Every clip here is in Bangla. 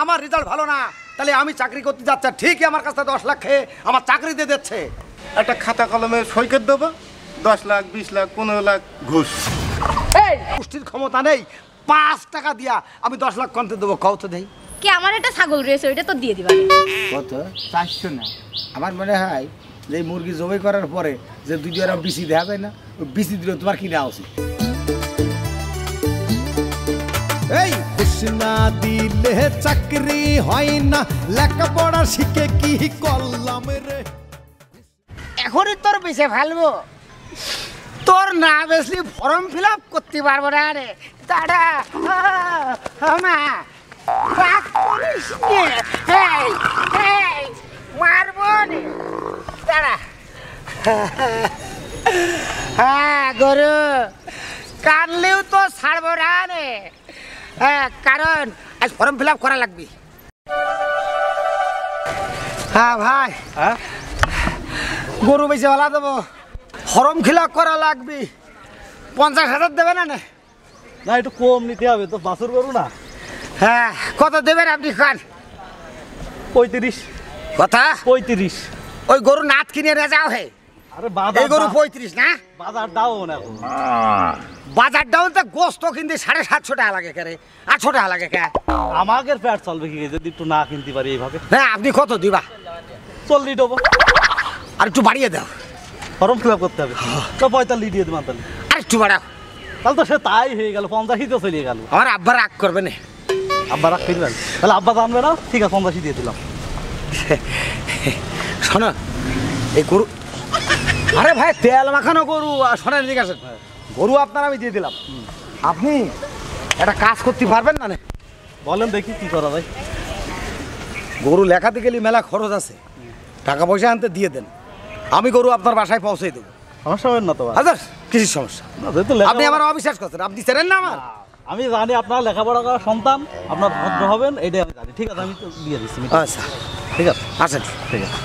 আমার রেজাল্ট ভালো না, তাহলে আমি চাকরি করতে যাচ্ছি, ঠিকই আমার কাছে 10 লাখ খেয়ে আমার চাকরি দিয়ে দিচ্ছে। একটা খাতা কলমে সই করে দেবো, 10 লাখ 20 লাখ 15 লাখ ঘুষ। এই পুষ্টির ক্ষমতা নেই, 5 টাকা দিয়া আমি 10 লাখ কমতে দেবো, কত দেই? কি আমার একটা ছাগল রয়েছে, ওইটা তো দিয়ে দিবা। কত? 400 না। আমার মনে হয় যে মুরগি জবাই করার পরে যে 2 আর বিসি দেওয়া যায় না, ওই বিসি দিলে তোমার কি নেওয়া উচিত। এই ঘুষ না দিলে চাকরি হয় না, লেখাপড়া শিখে কি করলাম রে। এখনই তোর বেঁচে ফেলবো, তোর না বেসলি ফর্ম ফিল আপ করতে পারবো না রে। দাঁড়া মা, রাগ করিস নে, মারবো নে, দাঁড়া। হ্যাঁ গরু, কানলেও তো ছাড়বো না রে। হ্যাঁ, কারণ আজ ফর্ম ফিল আপ করা লাগবে। হ্যাঁ ভাই, হ্যাঁ গরু বেশি ভালো দেবো, ফর্ম ফিল আপ করা লাগবে। 50,000 দেবে না? না, একটু কম নিতে হবে তো, বাছুর গরু না। হ্যাঁ, কত দেবেন আপনি খান? 35। কথা 35। ওই গরু নাত কিনে নিয়ে যাও হে। আরে এই গরু 35 না? বাজার দাও না এখন। বাজার ডাউন তো গোস্ত কিনতে 750 টাকা লাগে, কে রে 800 টাকা লাগে কে? আমাদের পেট চলবে কি যদি একটু না কিনতে পারি এইভাবে? হ্যাঁ, আপনি কত দিবা? 40 দেবো। আর একটু বাড়িয়ে দাও। ফর্ম ফিল আপ করতে হবে তো, 45 দিয়ে দেবেন তাহলে। আর একটু বাড়াও। তাহলে তো সে তাই হয়ে গেল, 50 তো চলে গেল। আমার আব্বা রাগ করবে না। আব্বা রাখ ফিরবেন? তাহলে আব্বা জানবে না, ঠিক আছে 50 দিয়ে দিলাম। শোনো, এই গরু, আরে ভাই তেল মাখানো গরু, শোনেন ঠিক আছে, গরু আপনার আমি দিয়ে দিলাম, আপনি একটা কাজ করতে পারবেন না? বলেন দেখি কি করা যায়। গরু লেখাতে গেলে মেলা খরচ আছে, টাকা পয়সা আনতে দিয়ে দেন, আমি গরু আপনার বাসায় পৌঁছে দেবো। সমস্যা হবে না তো? হাজার কিসের সমস্যা? আপনি আমার অবিশ্বাস করছেন, আপনি চেনেন না আমার। আমি জানি আপনার লেখাপড়া করা সন্তান, আপনার ভদ্র হবেন, এইটাই আমি জানি। ঠিক আছে, আমি তো দিয়ে দিচ্ছি। আচ্ছা ঠিক আছে, আসেন। ঠিক আছে।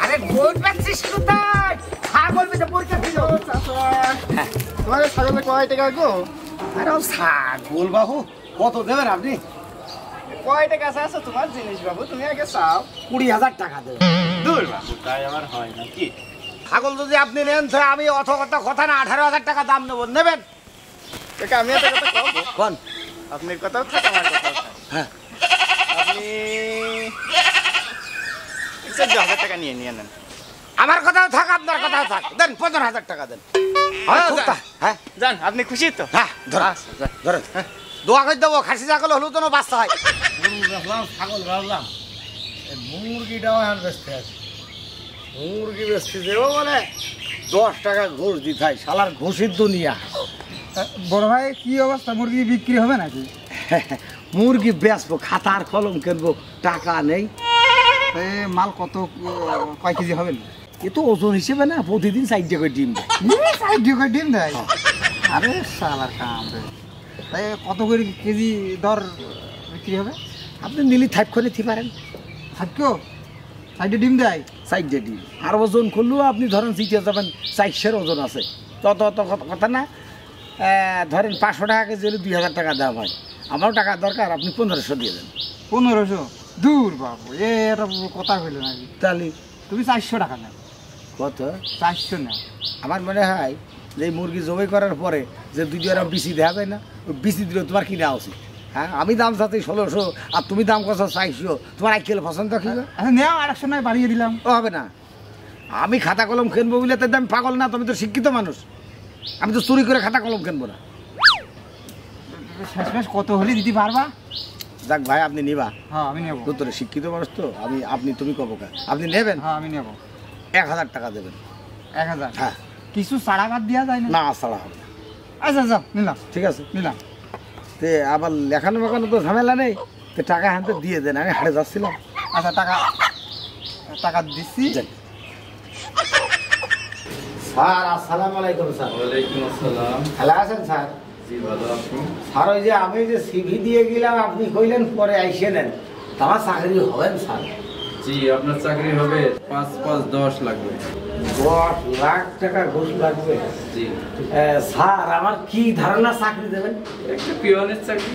আরে গোল পাচ্ছিস কোথায়? ছাগল বেচে পরীক্ষা দিল। তোমার ছাগলের কয় টাকা গো? আরে ছাগল বাবু, কত দেবেন আপনি? কয় টাকা আছে তোমার জিনিস বাবু, তুমি আগে চাও। 20,000 টাকা দেবেন। দূর বাবু, তাই আমার হয় না কি? ছাগল যদি আপনি নেন তো আমি অত কথা না, 18,000 টাকা দাম নেব, নেবেন? আমি একটা কথা বলবো, কোন? আপনার কথাও থাক, আমার কথাও থাক। হ্যাঁ, আপনি 14,000 টাকা নিয়ে নেন। আমার কথাও থাক, আপনার কথাও থাক, দেন 15,000 টাকা দেন। হ্যাঁ যান, আপনি খুশি তো? হ্যাঁ, ধরেন ধরেন, দোয়া করে দেবো, খাসি ছাগল হলেও তো বাচ্চা হয়। ছাগল রাখলাম, মুরগিটাও এখন বেচতে আছে, মুরগি বেচতে দেবো মানে 10 টাকা ঘুষ দিতে হয়, শালার ঘুষের দুনিয়া। বড় ভাই কি অবস্থা, মুরগি বিক্রি হবে নাকি? মুরগি বেচবো, খাতার কলম কিনবো, টাকা নেই। মাল কত, কয় কেজি হবেন? এ তো ওজন হিসেবে না, প্রতিদিন 4 টাকা ডিম দেয়। 4 টাকা ডিম দেয়? আরে শালার কাম রে। তাই কত করে কেজি দর বিক্রি হবে? আপনি নিলি 5 করে নিতে পারেন। থাকো 4 ডিম দেয়? 4 ডিম। আর ওজন করলেও আপনি ধরেন জিতে যাবেন, 400 ওজন আছে, তত কথা না। ধরেন 500 টাকা কেজি হলে 2,000 টাকা দাম হয়, আমারও টাকা দরকার, আপনি 1500 দিয়ে দেন। 1500? দূর বাবু, এটা কথা হইল নাকি? তাহলে তুমি 400 টাকা নেও। কত? 400 নেও। আমার মনে হয় যে মুরগি জবাই করার পরে যে 2 আর বিসি দেওয়া যায় না, ওই বিসি দিলে তোমার কি নেওয়া উচিত। হ্যাঁ, আমি দাম চাচ্ছি 1600, আর তুমি দাম করছো 400, তোমার আইকেল পছন্দ কি? নেও, 800 নয় বাড়িয়ে দিলাম। ও হবে না, আমি খাতা কলম কিনবো বলে তাই আমি পাগল না, তুমি তো শিক্ষিত মানুষ, আমি তো চুরি করে খাতা কলম কিনবো না। শেষমেশ কত হলে দিতে পারবা? যাক ভাই, আপনি নিবা? হ্যাঁ আমি নেবো। তোর শিক্ষিত মানুষ তো, আপনি তুমি কব কা, আপনি নেবেন? হ্যাঁ আমি নেবো। 1000 টাকা দেবেন। 1000? হ্যাঁ। কিছু ছাড়া বাদ দেওয়া যায় না? না, ছাড়া হবে না। আচ্ছা আচ্ছা, নিলাম। ঠিক আছে, নিলাম। তে আবার লেখানো মেখানো তো ঝামেলা নেই, তো টাকা হাতে দিয়ে দেন, আমি হাটে যাচ্ছিলাম। আচ্ছা, টাকা দিচ্ছি। স্যার আসসালামু আলাইকুম। স্যার ওয়ালাইকুম আসসালাম। ভালো আছেন স্যার? জি ভালো আছি। স্যার ওই যে আমি যে সিভি দিয়ে গেলাম, আপনি কইলেন পরে আইসে নেন, আমার চাকরি হবেন স্যার? জি আপনার চাকরি হবে, 5-5-10 লাগবে। 10 লাখ টাকা ঘুষ লাগবে? জি স্যার আমার কি ধারণা চাকরি দেবেন? একটা পিয়নের চাকরি।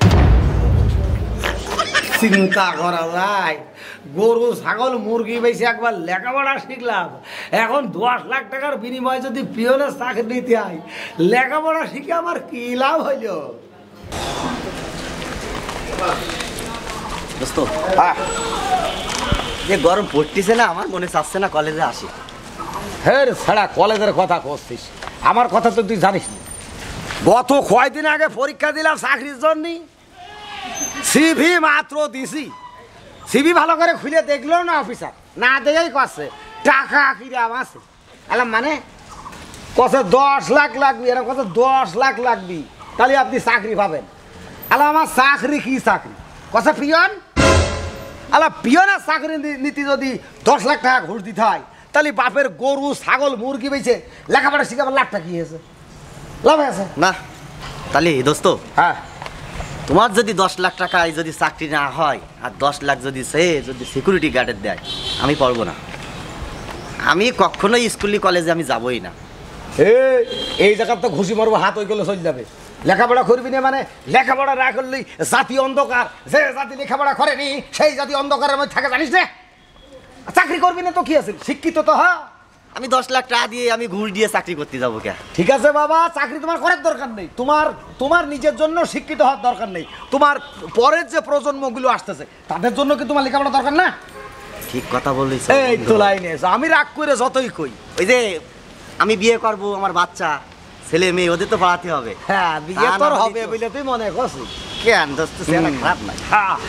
চিন্তা করা যায়, গরু ছাগল মুরগি বেশি একবার লেখাপড়া শিখলাম, এখন 10 লাখ টাকার বিনিময়ে যদি পিয়নের চাকরি নিতে হয়, লেখাপড়া শিখে আমার কি লাভ হইল? দোস্ত যে গরম পড়তেছে না, আমার মনে চাচ্ছে না কলেজে আসি। হ্যাঁ ছাড়া কলেজের কথা করছিস, আমার কথা তো তুই জানিস না। গত কয়দিন আগে পরীক্ষা দিলাম চাকরির জন্য, সিভি মাত্র দিছি, সিভি ভালো করে খুলে দেখলো না অফিসার, না দেখেই কছে টাকা কিরাম আছে। এলাম মানে কছে 10 লাখ লাগবি, এরকম কছে 10 লাখ লাগবি, তাহলে আপনি চাকরি পাবেন। আলা আমার চাকরি কি চাকরি? কছে পিয়ন। আলা পিয়নের চাকরি নীতি যদি 10 লাখ টাকা ঘুষ দিতে হয়, তাহলে বাপের গরু ছাগল মুরগি বেচে লেখাপড়া শিখে আবার লাখটা কি হয়েছে? লাভ আছে না তাহলে দোস্ত, হ্যাঁ তোমার যদি 10 লাখ টাকায় যদি চাকরি না হয়, আর 10 লাখ যদি যদি সিকিউরিটি গার্ডের দেয়, আমি পারবো না। আমি কখনোই স্কুল কলেজে আমি যাবই না। এই জায়গার তো ঘুষি মারবো, হাত ওই গেলে চলে যাবে। লেখাপড়া করবি না মানে লেখাপড়া না করলেই জাতি অন্ধকার, যে জাতি লেখাপড়া করেনি সেই জাতি অন্ধকারের মধ্যে থাকে, জানিস না? চাকরি করবি না তো কি আছে, শিক্ষিত তো হ্যাঁ। আমি 10 লাখ টাকা দিয়ে আমি ঘুষ দিয়ে চাকরি করতে যাবো কে? ঠিক আছে বাবা, চাকরি তোমার করার দরকার নেই, তোমার নিজের জন্য শিক্ষিত হওয়ার দরকার নেই, তোমার পরের যে প্রজন্মগুলো আসতেছে তাদের জন্য কি তোমার লেখাপড়া দরকার না? ঠিক কথা বলিস। এই তো লাইনে আমি রাগ করে যতই কই, ওই যে আমি বিয়ে করব, আমার বাচ্চা ছেলে মেয়ে ওদের তো পড়াতে হবে। হ্যাঁ বিয়ে তোর হবে বলে তুই মনে করছিস? কেন দোস্ত, সেটা খারাপ নাই।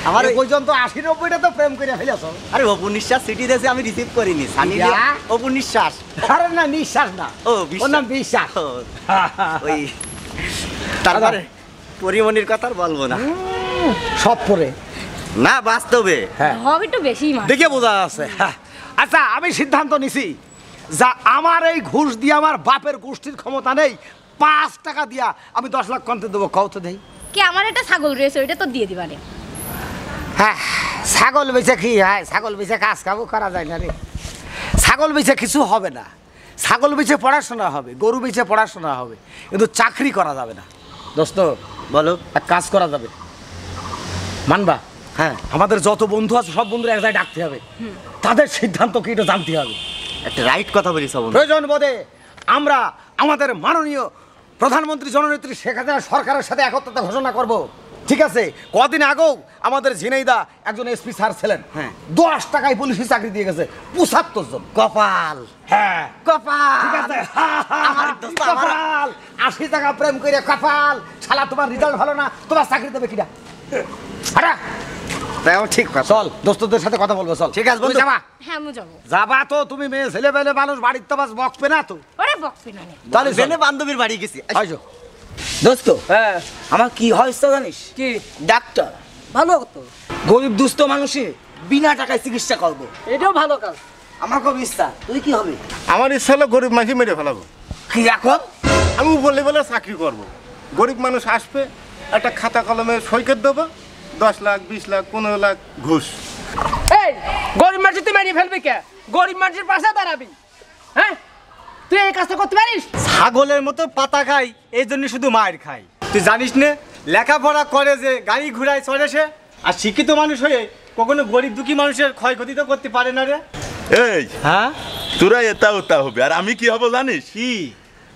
আমার এই পর্যন্ত 80-90টা তো প্রেম করে ফেলেছ। আরে অপু নিঃশ্বাস চিঠি দিয়েছে, আমি রিসিভ করিনি। সানি অপু নিঃশ্বাস। আরে না নিঃশ্বাস না, ও ওর নাম বিশ্বাস। ওই তারপরে পরিমণির কথা আর বলবো না, সব পরে না বাস্তবে হ্যাঁ হবে একটু বেশি মার। দেখে বোঝা আছে। আচ্ছা আমি সিদ্ধান্ত নিছি, যা আমার এই ঘুষ দিয়ে আমার বাপের গোষ্ঠীর ক্ষমতা নেই, 5 টাকা দিয়া আমি 10 লাখ কন্তে দেবো, কও তো দেই। কি আমার একটা ছাগল রয়েছে, ওইটা তো দিয়ে দিবারে। হ্যাঁ ছাগল বেচে কি হয়? ছাগল বেচে কাজ কাবু করা যায় না রে, ছাগল বেচে কিছু হবে না। ছাগল বেচে পড়াশোনা হবে, গরু বেচে পড়াশোনা হবে, কিন্তু চাকরি করা যাবে না। দোস্ত বলো, এক কাজ করা যাবে, মানবা? হ্যাঁ আমাদের যত বন্ধু আছে সব বন্ধুরা এক জায়গায় ডাকতে হবে, তাদের সিদ্ধান্ত কি এটা জানতে হবে। একটা রাইট কথা বলিস বন্ধু। প্রয়োজন বোধে আমরা আমাদের মাননীয় প্রধানমন্ত্রী জননেত্রী শেখ হাসিনা সরকারের সাথে একত্রতা ঘোষণা করব। ঠিক আছে, কদিন আগেও আমাদের ঝিনাইদা একজন এসপি স্যার ছিলেন, হ্যাঁ 10 টাকায় পুলিশি চাকরি দিয়ে গেছে 75 জন। কপাল, হ্যাঁ কপাল, ঠিক আছে, কপাল 80 টাকা প্রেম করে কপাল। শালা তোমার রেজাল্ট ভালো না, তোমার চাকরি দেবে কিনা? আরে ঠিক কথা। চল দোস্তদের সাথে কথা বলবো, চল। ঠিক আছে বন্ধু। যাবা? হ্যাঁ আমি যাবো। যাবা তো, তুমি মেয়ে ছেলে পেলে মানুষ, বাড়ির তো বাস বকবে না তো। ওরে বকবি না নে। তাহলে জেনে বান্ধবীর বাড়ি গেছি। আইসো। দোস্ত হ্যাঁ আমার কি হয়েছে জানিস? কি ডাক্তার ভালো তো, গরিব দুস্থ মানুষে বিনা টাকায় চিকিৎসা করবো, এটাও ভালো কাজ। আমার খুব ইচ্ছা, তুই কি হবে? আমার ইচ্ছা হলো গরিব মানুষ মেরে ফেলাবো। কি এখন? আমি বলে বলে চাকরি করব, গরিব মানুষ আসবে, একটা খাতা কলমে সই করে দেবো, 10 লাখ 20 লাখ 15 লাখ ঘুষ। এই গরিব মানুষ তুই মারিয়ে ফেলবি কে? গরিব মানুষের পাশে দাঁড়াবি, হ্যাঁ? তুই এই কাজটা করতে পারিস? ছাগলের মতো পাতা খাই, এই জন্য শুধু মায়ের খাই। তুই জানিস না, লেখাপড়া করে যে গাড়ি ঘোড়ায় চড়ে সে, আর শিক্ষিত মানুষ হয়ে কখনো গরিব দুঃখী মানুষের ক্ষয়ক্ষতি তো করতে পারে না রে। এই হ্যাঁ তোরা এটা ওটা হবে, আর আমি কি হব জানিস? কি?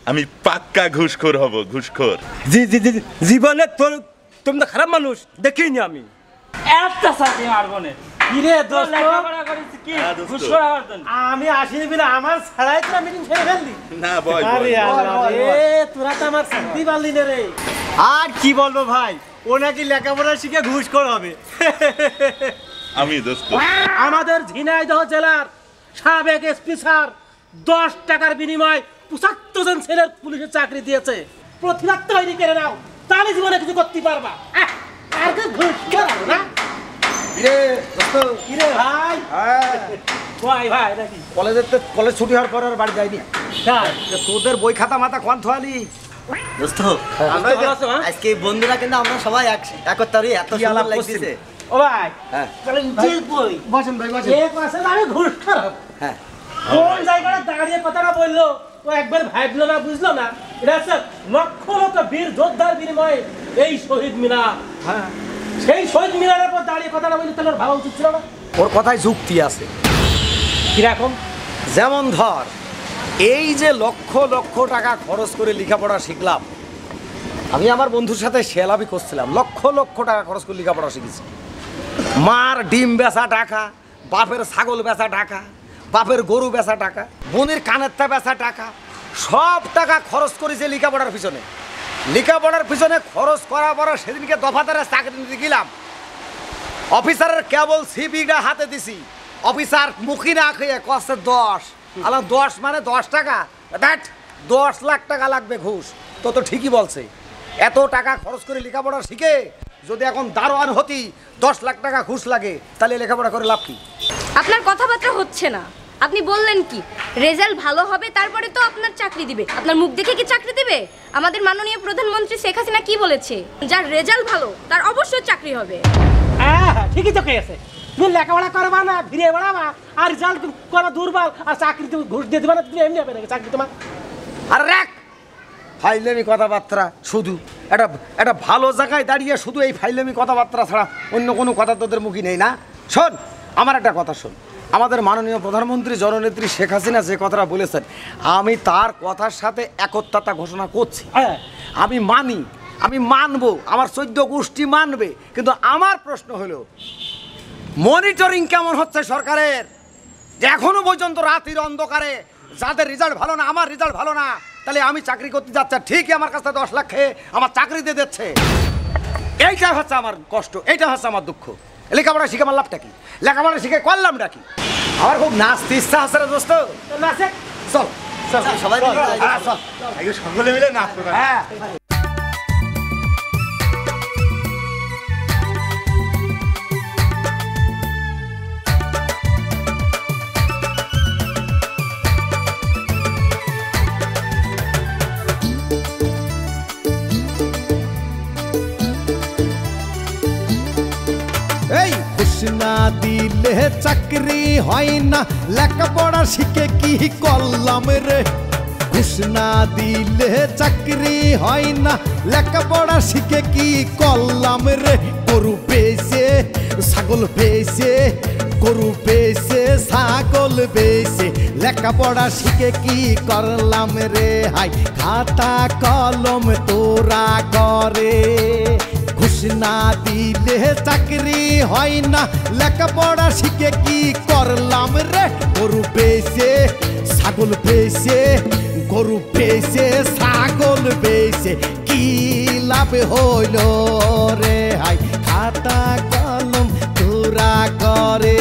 আমি পাক্কা ঘুষখোর হব, ঘুষখোর। জি জি জি, জীবনে তোর তুমি তো খারাপ মানুষ দেখিনি আমি। একটা চাকরি মারবো না। কিরে দোস্ত, লেখাপড়া করিস কি? ঘুষ করা হতো আমি আসিনি বিনা আমার ছাড়াই তোরা মিটিং ছেড়ে ফেললি না বয় আরে আল্লাহ রে, তোরা তো আমার শান্তি পারলি না রে। আর কি বলবো ভাই, ও নাকি লেখাপড়া শিখে ঘুষ করা হবে। আমি দোস্ত আমাদের ঝিনাইদহ জেলার সাবেক এসপি স্যার 10 টাকার বিনিময়ে 75 জন ছেলের পুলিশের চাকরি দিয়েছে। প্রতিবাদ তৈরি করে নাও, তাহলে জীবনে কিছু করতে পারবা। আর কি ঘুষ করাবো না? কিরে ভাই? ভাই ভাই নাকি কলেজ ছুটি হওয়ার পর আর বাড়ি যাইনি। তোদের বই খাতা মাথা কোন থোয়ালি? দোস্ত আজকে বন্ধুরা কিন্তু আমরা সবাই একত্রে এত সুন্দর লাগছে। ও ভাই তাহলে যে বই বসেন ভাই বসেন। এক মাসে আমি ঘুষ খারাপ। হ্যাঁ কোন জায়গায় দাঁড়িয়ে কথাটা বললো ও একবার ভাবলো না, বুঝলো না। এটা হচ্ছে লক্ষ লক্ষ বীর যোদ্ধার বিনিময়ে এই শহীদ মিনার। হ্যাঁ সেই শহীদ মিনারের পর দাঁড়িয়ে কথাটা বলি তাহলে ভাবা উচিত ছিল না? ওর কথায় যুক্তি আছে। কিরকম? যেমন ধর, এই যে লক্ষ লক্ষ টাকা খরচ করে লেখাপড়া শিখলাম, আমি আমার বন্ধুর সাথে শেয়ালাবি করছিলাম, লক্ষ লক্ষ টাকা খরচ করে লেখাপড়া শিখেছি। মার ডিম বেচা টাকা, বাপের ছাগল বেচা টাকা, বাপের গরু বেচা টাকা, বোনের কানেরটা বেচা টাকা, সব টাকা খরচ করেছে লেখাপড়ার পিছনে। লেখাপড়ার পিছনে খরচ করার পর সেদিনকে দফাদারে চাকরি নিতে গেলাম, অফিসারের কেবল সিবিটা হাতে দিছি, অফিসার মুখী না খেয়ে কষ্ট 10। আলাম 10 মানে 10 টাকা, দ্যাট 10 লাখ টাকা লাগবে ঘুষ। তো ঠিকই বলছে, এত টাকা খরচ করে লেখাপড়া শিখে যদি এখন দারোয়ান হতি 10 লাখ টাকা ঘুষ লাগে, তাহলে লেখাপড়া করে লাভ কি? আপনার কথাবার্তা হচ্ছে না। আপনি বললেন কি রেজাল্ট ভালো হবে তারপরে তো আপনার চাকরি দিবে। আপনার মুখ দেখে কি চাকরি দিবে? আমাদের মাননীয় প্রধানমন্ত্রী শেখ হাসিনা কি বলেছে? যার রেজাল্ট ভালো তার অবশ্যই চাকরি হবে। হ্যাঁ ঠিকই তো কেছে। তুমি লেখাপড়া করবা না, ফিরে বেড়াবা, আর রেজাল্ট করা দুর্বল, আর চাকরি তুমি ঘুষ দিয়ে দিবা না, তুমি এমনি হবে নাকি চাকরি তোমার? আর রাখ ফাইলেমি কথাবার্তা, শুধু একটা ভালো জায়গায় দাঁড়িয়ে শুধু এই ফাইলেমি কথাবার্তা ছাড়া অন্য কোনো কথা তোদের মুখে নেই না। শোন, আমার একটা কথা শোন, আমাদের মাননীয় প্রধানমন্ত্রী জননেত্রী শেখ হাসিনা যে কথাটা বলেছেন, আমি তার কথার সাথে একত্রতা ঘোষণা করছি। আমি মানি, আমি মানবো, আমার 14 গোষ্ঠী মানবে। কিন্তু আমার প্রশ্ন হলো, মনিটরিং কেমন হচ্ছে সরকারের? যে এখনো পর্যন্ত রাতের অন্ধকারে যাদের রেজাল্ট ভালো না, আমার রেজাল্ট ভালো না, তাহলে আমি চাকরি করতে যাচ্ছি, ঠিকই আমার কাছে 10 লাখ খেয়ে আমার চাকরি দিয়ে দিচ্ছে। এইটা হচ্ছে আমার কষ্ট, এইটা হচ্ছে আমার দুঃখ। লেখাপড়া শিখে আমার লাভটা কি? লেখাপড়া শিখে করলামটা কি? আমার খুব নাচতে ইচ্ছা আছে রে দোস্ত। নাচে চল সবাই সকলে মিলে নাচ করো। হ্যাঁ এই ঘুষ না দিলে চাকরি হয় না, লেখাপড়া শিখে কি করলাম রে? ঘুষ না দিলে চাকরি হয় না, লেখাপড়া শিখে কি করলাম রে? গরু বেচে ছাগল বেচে, গরু বেচে ছাগল বেচে, লেখাপড়া শিখে কি করলাম রে? হাই খাতা কলম তোরা করে, ঘুষ না দিলে চাকরি হয় না, লেখাপড়া শিখে কি করলাম রে? গরু বেচে ছাগল বেচে, গরু বেচে ছাগল বেচে, কি লাভ হইল রে? হাই খাতা কলম তোরা করে।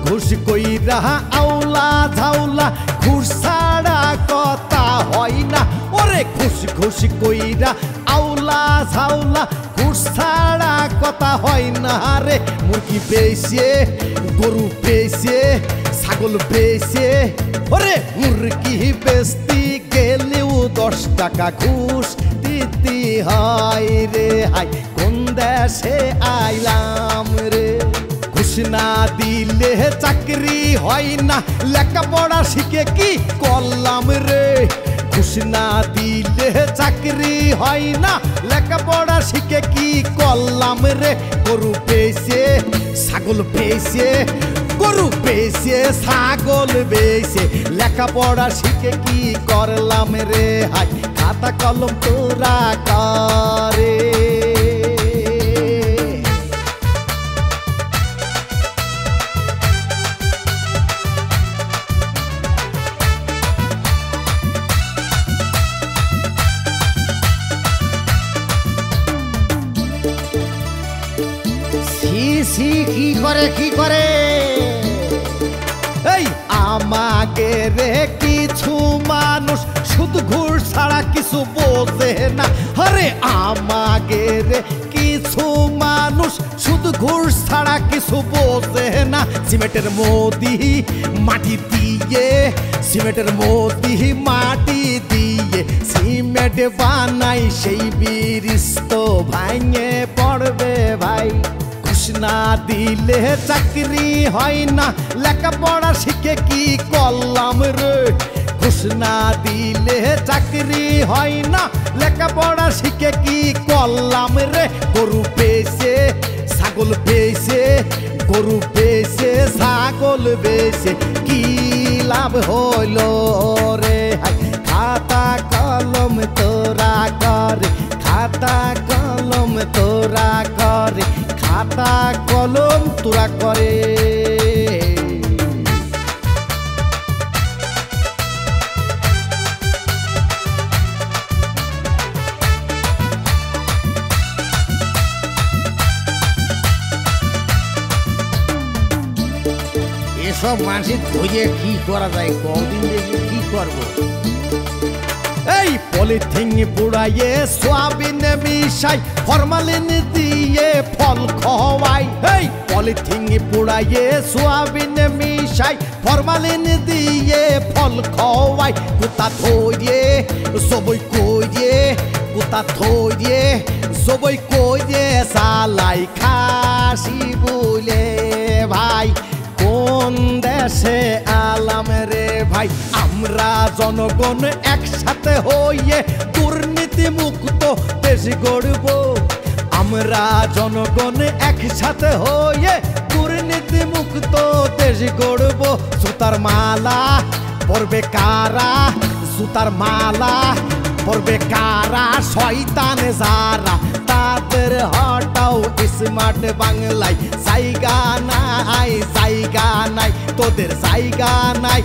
ঘুষ কইরা আউলা ঝাউলা, ঘুষ ছাড়া কথা হয় না। ওরে ঘুষ ঘুষ কইরা আউলা ঝাউলা, ঘুষ ছাড়া কথা হয় না রে। মুরগি বেচে গরু বেচে ছাগল বেচে, ওরে মুরগি বেচতে গেলেও 10 টাকা ঘুষ দিতে হয় রে। হাই কোন দেশে আইলাম রে? ঘুষ না দিলে চাকরি হয় না, লেখাপড়া শিখে কি করলাম রে? ঘুষ না দিলে চাকরি হয় না, লেখাপড়া শিখে কি করলাম রে? গরু বেচে ছাগল বেচে, গরু বেচে ছাগল বেচে, লেখাপড়া শিখে কি করলাম রে? হাই খাতা কলম তোরা করে। কি করে কি করে? এই আমাকে রে কিছু মানুষ শুধু ঘুষ ছাড়া কিছু বোঝে না। আরে আমাকে রে কিছু মানুষ শুধু ঘুষ ছাড়া কিছু বোঝে না। সিমেন্টের মোদি মাটি দিয়ে, সিমেন্টের মোদি মাটি দিয়ে, সিমেন্ট বানাই সেই ব্রিজ তো ভাঙে পড়বে ভাই ঘুষ না দিলে চাকরি হয় না লেখাপড়া শিখে কি করলাম রে ঘুষ না দিলে চাকরি হয় না লেখাপড়া শিখে কি করলাম রে গরু বেচে ছাগল বেচে গরু বেচে ছাগল বেচে কি লাভ হইল রে খাতা কলম তোরা করে খাতা কলম তোরা করে খাতা কলম তোরা করে এসব মানুষের ধরে কি করা যায় কদিন দেখে কি করবো এই পলিথিন পুড়াইয়ে সোয়াবিন মিশাই ফরমালিন দিয়ে ফল খাওয়াই এই পলিথিন পুড়াইয়ে সোয়াবিন মিশাই ফরমালিন দিয়ে ফল খাওয়াই কোথা ধরে সবই কইয়ে কোথা ধরে সবই কইয়ে সালাই খাসি বলে ভাই কোন দেশে আলাম রে ভাই আমরা জনগণ একসাথে হইয়ে দুর্নীতি মুক্ত দেশ গড়ব আমরা জনগণ একসাথে হইয়ে দুর্নীতি মুক্ত দেশ গড়ব সুতার মালা পরবে কারা সুতার মালা পরবে কারা শয়তান যারা তাদের হটাও স্মার্ট বাংলায় জায়গা নাই তোদের জায়গা নাই